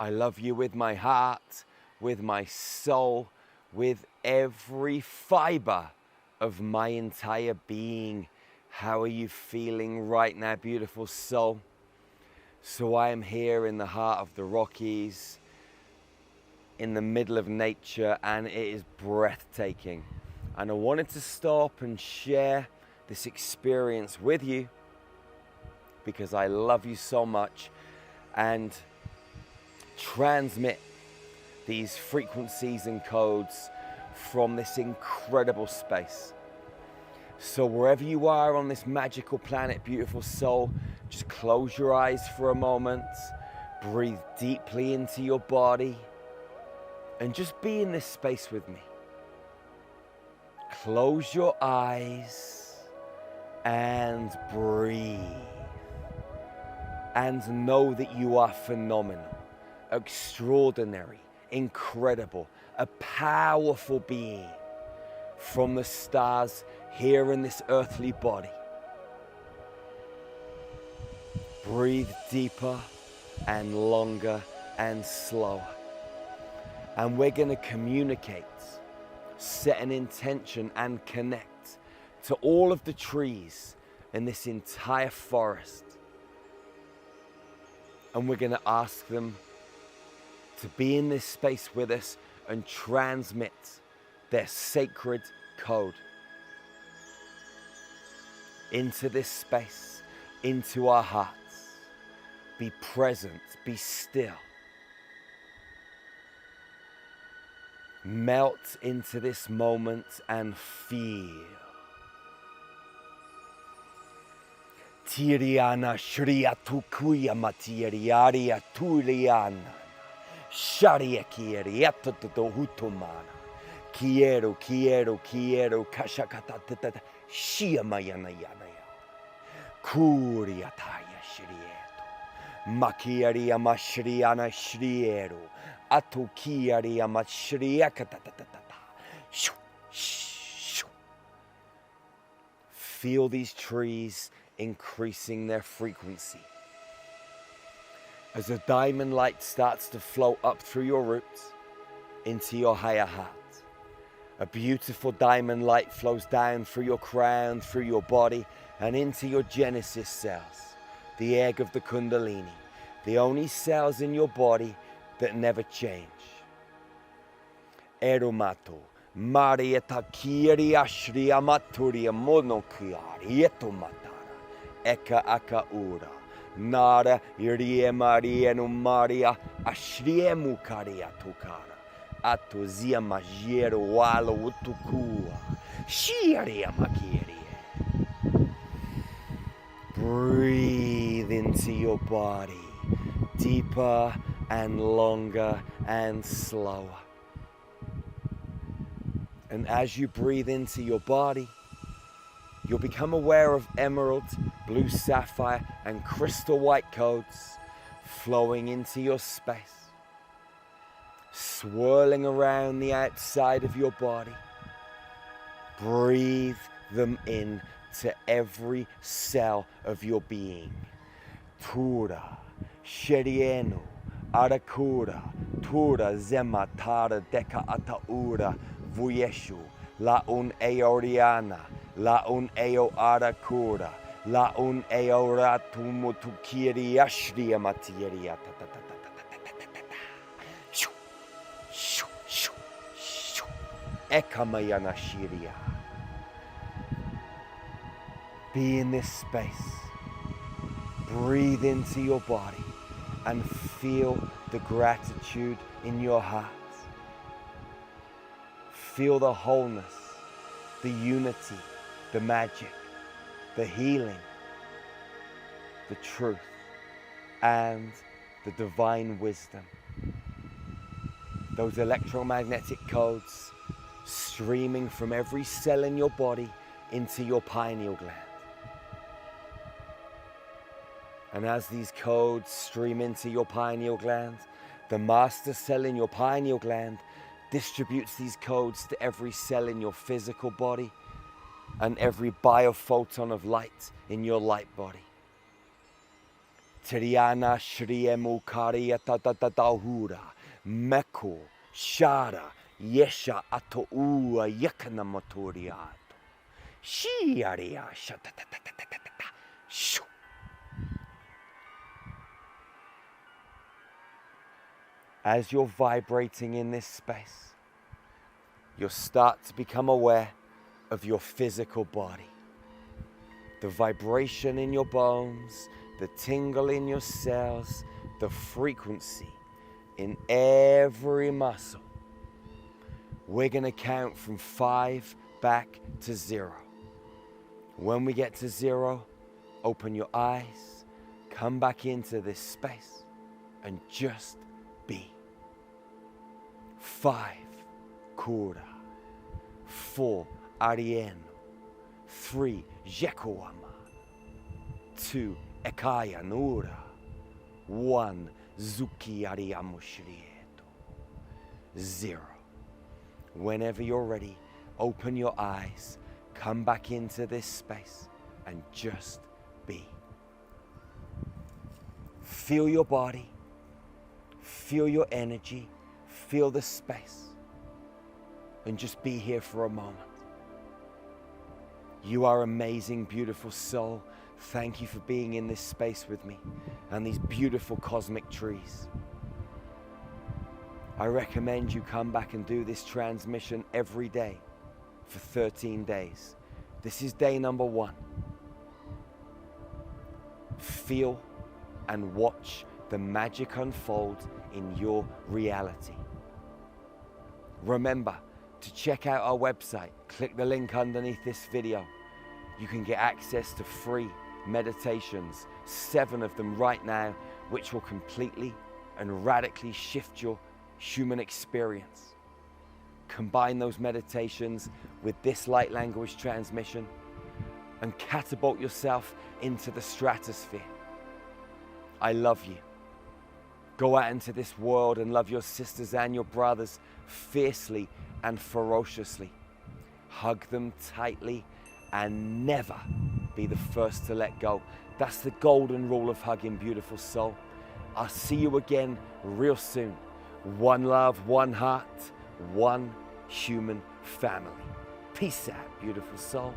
I love you with my heart, with my soul, with every fiber of my entire being. How are you feeling right now, beautiful soul? So I am here in the heart of the Rockies, in the middle of nature, and it is breathtaking. And I wanted to stop and share this experience with you because I love you so much, and transmit these frequencies and codes from this incredible space. So wherever you are on this magical planet, beautiful soul, just close your eyes for a moment, breathe deeply into your body, and just be in this space with me. Close your eyes and breathe. And know that you are phenomenal, extraordinary, incredible, a powerful being from the stars here in this earthly body. Breathe deeper and longer and slower. And we're going to communicate, set an intention, and connect to all of the trees in this entire forest. And we're going to ask them to be in this space with us and transmit their sacred code into this space, into our hearts. Be present, be still. Melt into this moment and feel. Tiriana Shria Tukuya Matiriaria Tuliana Sharia Kiriata Hutumana Quiero Kashakata Shia Mayana Yanaya Kuriataya Shrieto Makiaria Mashriana Shriero Atukiaria Mashriakata. Feel these trees increasing their frequency. As a diamond light starts to flow up through your roots into your higher heart, a beautiful diamond light flows down through your crown, through your body, and into your Genesis cells, the egg of the Kundalini, the only cells in your body that never change. Eromato, Marieta Kiri Ashri Amaturia Monokiari Etomatara, Eka Aka Ura, Nara Irie Marienu Maria Ashriemu Karia Tukara, Atozia Magiero Walo Utukua, Shiaria Makirie. Breathe into your body, deeper and longer and slower. And as you breathe into your body, you'll become aware of emerald, blue sapphire, and crystal white codes flowing into your space, swirling around the outside of your body. Breathe them in to every cell of your being. Tura, Sherieno, Arakura, Tura, Zema, Tara, Deka, Ataura, Vuyeshu, La un Eoriana, La un Eo Arakura, La un Eo Ratumutukiri Ashria Materia. Ekamayana Shiria. Be in this space. Breathe into your body and feel the gratitude in your heart. Feel the wholeness, the unity, the magic, the healing, the truth, and the divine wisdom. Those electromagnetic codes streaming from every cell in your body into your pineal gland. And as these codes stream into your pineal gland, the master cell in your pineal gland distributes these codes to every cell in your physical body and every biophoton of light in your light body. Triana Shriemu Karia Tatatahura, Meko, Shara, Yesha Atoua Yakana Motoriato, Shiaria Shatatatata, Shoo. As you're vibrating in this space, you'll start to become aware of your physical body. The vibration in your bones, the tingle in your cells, the frequency in every muscle. We're going to count from 5 back to 0. When we get to 0, open your eyes, come back into this space, and just be. 5, Kura. 4, Arieno. 3, Jekoama. 2, Ekaya Nura. 1, Zuki Ariamushrieto. 0. Whenever you're ready, open your eyes, come back into this space, and just be. Feel your body, feel your energy, feel the space, and just be here for a moment. You are amazing, beautiful soul. Thank you for being in this space with me and these beautiful cosmic trees. I recommend you come back and do this transmission every day for 13 days. This is day number 1. Feel and watch the magic unfold in your reality. Remember to check out our website. Click the link underneath this video. You can get access to free meditations, 7 of them right now, which will completely and radically shift your human experience. Combine those meditations with this light language transmission and catapult yourself into the stratosphere. I love you. Go out into this world and love your sisters and your brothers fiercely and ferociously. Hug them tightly and never be the first to let go. That's the golden rule of hugging, beautiful soul. I'll see you again real soon. One love, one heart, one human family. Peace out, beautiful soul.